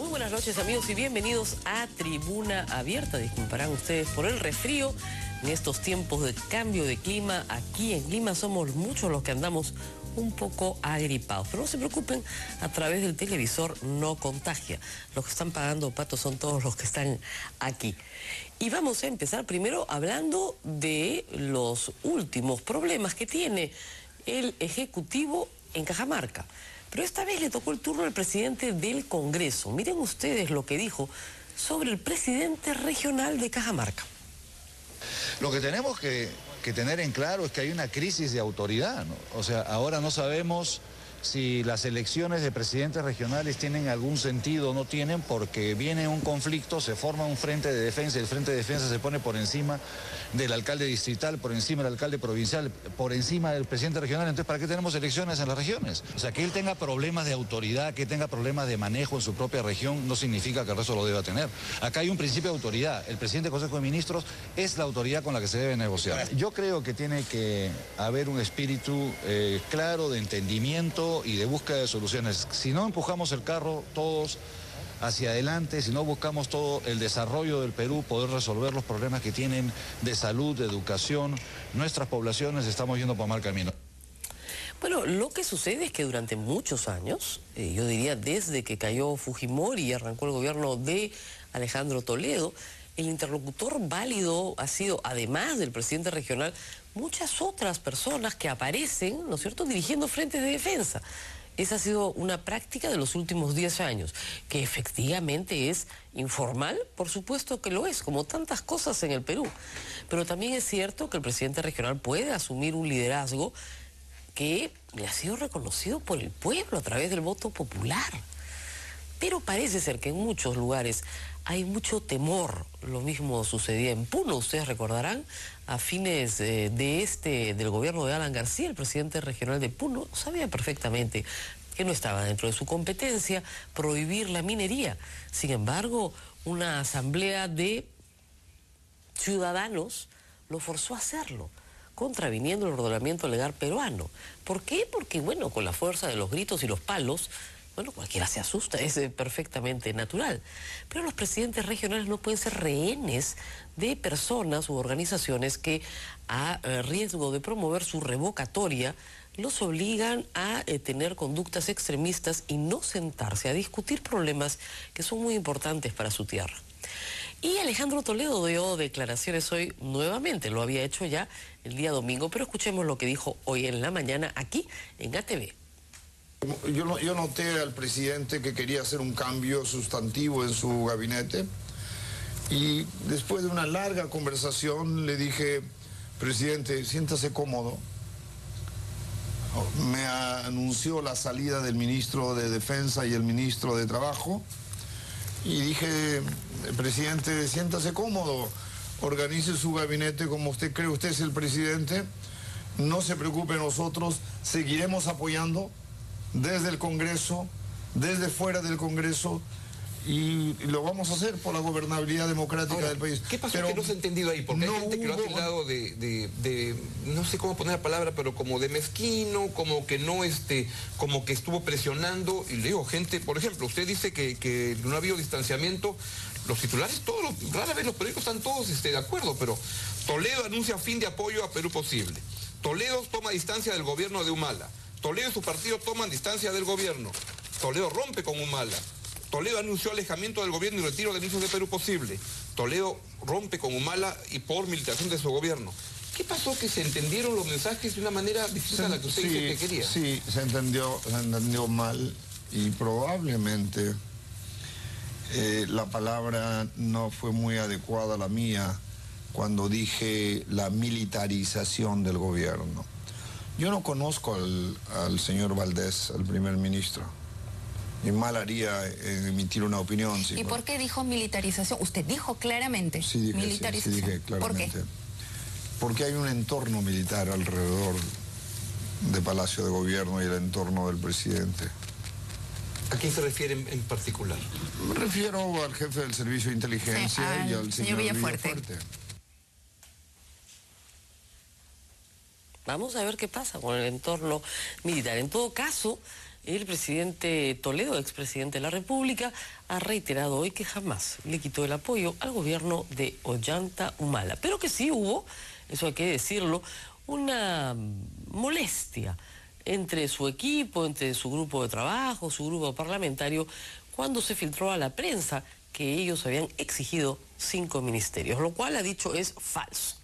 Muy buenas noches, amigos, y bienvenidos a Tribuna Abierta. Disculparán ustedes por el resfrío en estos tiempos de cambio de clima. Aquí en Lima somos muchos los que andamos un poco agripados, pero no se preocupen, a través del televisor no contagia. Los que están pagando patos son todos los que están aquí. Y vamos a empezar primero hablando de los últimos problemas que tiene el Ejecutivo en Cajamarca. Pero esta vez le tocó el turno al presidente del Congreso. Miren ustedes lo que dijo sobre el presidente regional de Cajamarca. Lo que tenemos que tener en claro es que hay una crisis de autoridad, ¿no? O sea, ahora no sabemos si las elecciones de presidentes regionales tienen algún sentido o no tienen, porque viene un conflicto, se forma un frente de defensa, y el frente de defensa se pone por encima del alcalde distrital, por encima del alcalde provincial, por encima del presidente regional. Entonces, ¿para qué tenemos elecciones en las regiones? O sea, que él tenga problemas de autoridad, que tenga problemas de manejo en su propia región, no significa que el resto lo deba tener. Acá hay un principio de autoridad. El presidente del Consejo de Ministros es la autoridad con la que se debe negociar. Yo creo que tiene que haber un espíritu claro de entendimiento y de búsqueda de soluciones. Si no empujamos el carro todos hacia adelante, si no buscamos todo el desarrollo del Perú, poder resolver los problemas que tienen de salud, de educación, nuestras poblaciones estamos yendo por mal camino. Bueno, lo que sucede es que durante muchos años, yo diría desde que cayó Fujimori y arrancó el gobierno de Alejandro Toledo, el interlocutor válido ha sido, además del presidente regional, muchas otras personas que aparecen, ¿no es cierto?, dirigiendo frentes de defensa. Esa ha sido una práctica de los últimos 10 años, que efectivamente es informal, por supuesto que lo es, como tantas cosas en el Perú. Pero también es cierto que el presidente regional puede asumir un liderazgo que le ha sido reconocido por el pueblo a través del voto popular. Pero parece ser que en muchos lugares hay mucho temor. Lo mismo sucedía en Puno, ustedes recordarán, a fines del gobierno de Alan García, el presidente regional de Puno sabía perfectamente que no estaba dentro de su competencia prohibir la minería. Sin embargo, una asamblea de ciudadanos lo forzó a hacerlo, contraviniendo el ordenamiento legal peruano. ¿Por qué? Porque, bueno, con la fuerza de los gritos y los palos, bueno, cualquiera se asusta, es perfectamente natural. Pero los presidentes regionales no pueden ser rehenes de personas u organizaciones que, a riesgo de promover su revocatoria, los obligan a tener conductas extremistas y no sentarse a discutir problemas que son muy importantes para su tierra. Y Alejandro Toledo dio declaraciones hoy nuevamente, lo había hecho ya el día domingo, pero escuchemos lo que dijo hoy en la mañana aquí en ATV. Yo noté al presidente que quería hacer un cambio sustantivo en su gabinete y después de una larga conversación le dije, presidente, siéntase cómodo. Me anunció la salida del ministro de Defensa y el ministro de Trabajo y dije, presidente, siéntase cómodo, organice su gabinete como usted cree, usted es el presidente, no se preocupe, nosotros seguiremos apoyando desde el Congreso, desde fuera del Congreso, y lo vamos a hacer por la gobernabilidad democrática ahora, del país. ¿Qué pasó que no se ha entendido ahí? Porque no hay gente que lo ha tildado de no sé cómo poner la palabra, pero como de mezquino, como que no como que estuvo presionando, y le digo, gente, por ejemplo, usted dice que no ha habido distanciamiento, los titulares, rara vez los periódicos están todos de acuerdo, pero Toledo anuncia fin de apoyo a Perú Posible. Toledo toma distancia del gobierno de Humala. Toledo y su partido toman distancia del gobierno. Toledo rompe con Humala. Toledo anunció alejamiento del gobierno y retiro de ministros de Perú Posible. Toledo rompe con Humala y por militarización de su gobierno. ¿Qué pasó que se entendieron los mensajes de una manera distinta a la que usted dice que quería? Sí, se entendió mal y probablemente la palabra no fue muy adecuada a la mía cuando dije la militarización del gobierno. Yo no conozco al señor Valdés, al primer ministro, y mal haría en emitir una opinión. ¿Y por qué dijo militarización? Usted dijo claramente militarización. Sí, dije claramente. ¿Por qué? Porque hay un entorno militar alrededor de Palacio de Gobierno y el entorno del presidente. ¿A quién se refiere en particular? Me refiero al jefe del Servicio de Inteligencia y al señor Villafuerte. Vamos a ver qué pasa con el entorno militar. En todo caso, El presidente Toledo, expresidente de la República, ha reiterado hoy que jamás le quitó el apoyo al gobierno de Ollanta Humala, pero que sí hubo, eso hay que decirlo, una molestia entre su equipo, entre su grupo de trabajo, su grupo parlamentario, cuando se filtró a la prensa que ellos habían exigido 5 ministerios, lo cual ha dicho es falso.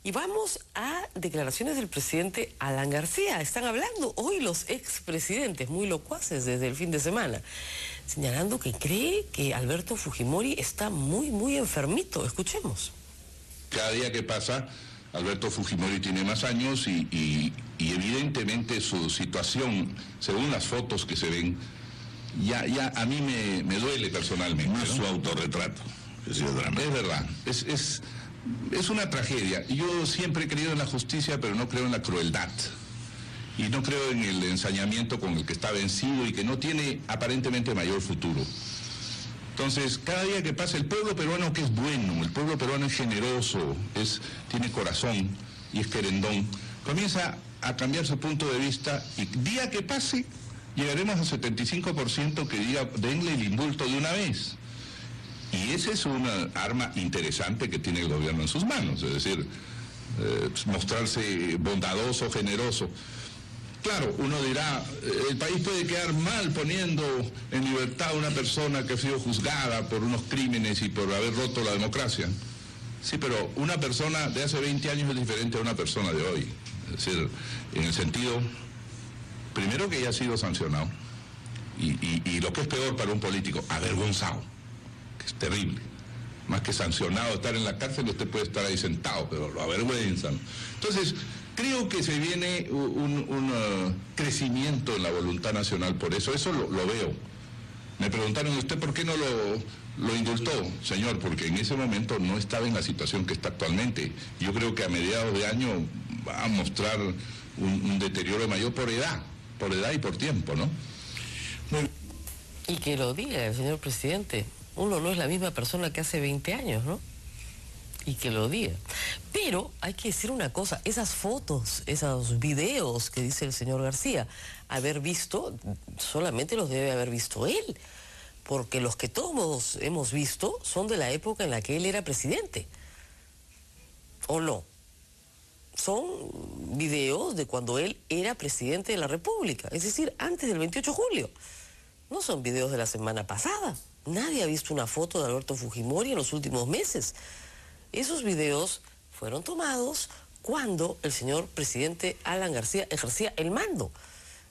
Y vamos a declaraciones del presidente Alan García. Están hablando hoy los expresidentes, muy locuaces desde el fin de semana, señalando que cree que Alberto Fujimori está muy enfermito. Escuchemos. Cada día que pasa, Alberto Fujimori tiene más años y evidentemente su situación, según las fotos que se ven, ya a mí me duele personalmente. No es su autorretrato. Es verdad, es una tragedia. Yo siempre he creído en la justicia, pero no creo en la crueldad. Y no creo en el ensañamiento con el que está vencido y que no tiene aparentemente mayor futuro. Entonces, cada día que pasa, el pueblo peruano, que es bueno, el pueblo peruano es generoso, tiene corazón y es querendón, comienza a cambiar su punto de vista y día que pase, llegaremos al 75% que diga, denle el indulto de una vez. Y esa es una arma interesante que tiene el gobierno en sus manos, es decir, mostrarse bondadoso, generoso. Claro, uno dirá, el país puede quedar mal poniendo en libertad a una persona que ha sido juzgada por unos crímenes y por haber roto la democracia. Sí, pero una persona de hace 20 años es diferente a una persona de hoy. Es decir, en el sentido, primero que ya ha sido sancionado, y lo que es peor para un político, avergonzado, que es terrible. Más que sancionado, estar en la cárcel, usted puede estar ahí sentado, pero lo avergüenzan. Entonces, creo que se viene un crecimiento en la voluntad nacional por eso lo veo. Me preguntaron, ¿usted por qué no lo indultó? Señor, porque en ese momento no estaba en la situación que está actualmente. Yo creo que a mediados de año va a mostrar un deterioro mayor por edad y por tiempo, ¿no? Y que lo diga el señor presidente. Uno no es la misma persona que hace 20 años, ¿no? Y que lo diga. Pero hay que decir una cosa, esas fotos, esos videos que dice el señor García, haber visto, solamente los debe haber visto él, porque los que todos hemos visto son de la época en la que él era presidente. ¿O no? Son videos de cuando él era presidente de la República, es decir, antes del 28 de julio. No son videos de la semana pasada. Nadie ha visto una foto de Alberto Fujimori en los últimos meses. Esos videos fueron tomados cuando el señor presidente Alan García ejercía el mando.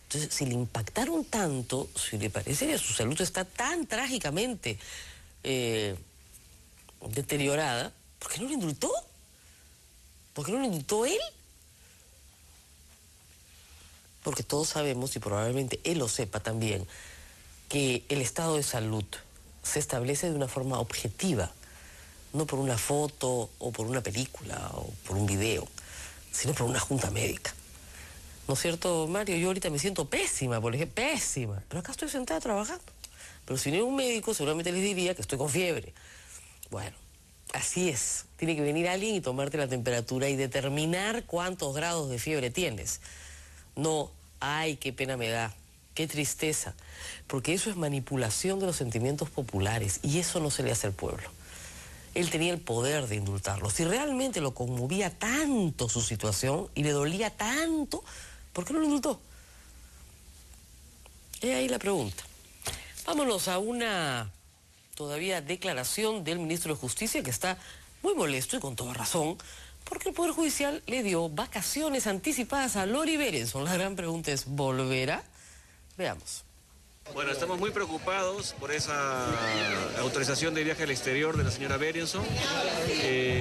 Entonces, si le impactaron tanto, si le parece que su salud está tan trágicamente deteriorada, ¿por qué no lo indultó? ¿Por qué no lo indultó él? Porque todos sabemos, y probablemente él lo sepa también, que el estado de salud se establece de una forma objetiva, no por una foto o por una película o por un video, sino por una junta médica. ¿No es cierto, Mario? Yo ahorita me siento pésima, por ejemplo, pésima, pero acá estoy sentada trabajando. Pero si no hay un médico, seguramente les diría que estoy con fiebre. Bueno, así es. Tiene que venir alguien y tomarte la temperatura y determinar cuántos grados de fiebre tienes. No, ay, qué pena me da. Qué tristeza, porque eso es manipulación de los sentimientos populares y eso no se le hace al pueblo. Él tenía el poder de indultarlo. Si realmente lo conmovía tanto su situación y le dolía tanto, ¿por qué no lo indultó? Es ahí la pregunta. Vámonos a una todavía declaración del ministro de Justicia que está muy molesto y con toda razón, porque el Poder Judicial le dio vacaciones anticipadas a Lori Berenson. La gran pregunta es, ¿volverá? Veamos. Bueno, estamos muy preocupados por esa autorización de viaje al exterior de la señora Berenson.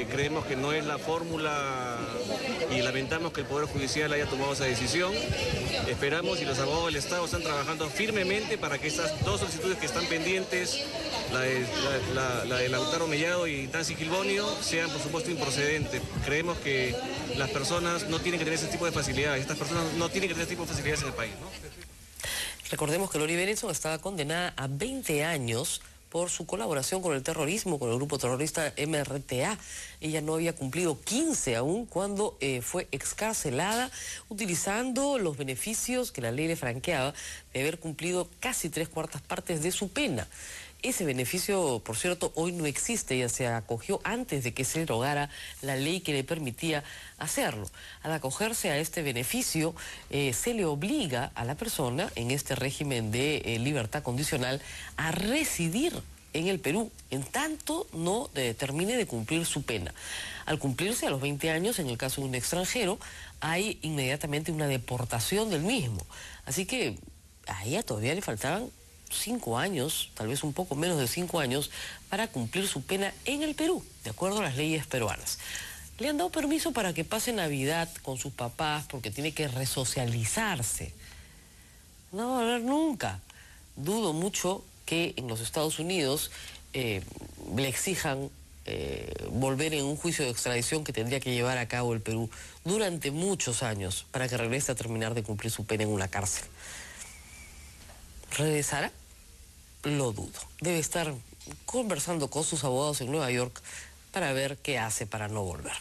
Creemos que no es la fórmula y lamentamos que el Poder Judicial haya tomado esa decisión. Esperamos y los abogados del Estado están trabajando firmemente para que estas dos solicitudes que están pendientes, la de Lautaro Mellado y Nancy Gilbonio, sean por supuesto improcedentes. Creemos que las personas no tienen que tener ese tipo de facilidades. Estas personas no tienen que tener ese tipo de facilidades en el país, ¿no? Recordemos que Lori Berenson estaba condenada a 20 años por su colaboración con el terrorismo, con el grupo terrorista MRTA. Ella no había cumplido 15 aún cuando fue excarcelada, utilizando los beneficios que la ley le franqueaba de haber cumplido casi 3/4 partes de su pena. Ese beneficio, por cierto, hoy no existe, ya se acogió antes de que se derogara la ley que le permitía hacerlo. Al acogerse a este beneficio, se le obliga a la persona, en este régimen de libertad condicional, a residir en el Perú, en tanto no termine de cumplir su pena. Al cumplirse a los 20 años, en el caso de un extranjero, hay inmediatamente una deportación del mismo. Así que a ella todavía le faltaban 5 años, tal vez un poco menos de 5 años, para cumplir su pena en el Perú, de acuerdo a las leyes peruanas. Le han dado permiso para que pase Navidad con sus papás porque tiene que resocializarse. No va a volver nunca. Dudo mucho que en los Estados Unidos le exijan volver en un juicio de extradición que tendría que llevar a cabo el Perú durante muchos años para que regrese a terminar de cumplir su pena en una cárcel. ¿Regresará? Lo dudo. Debe estar conversando con sus abogados en Nueva York para ver qué hace para no volver.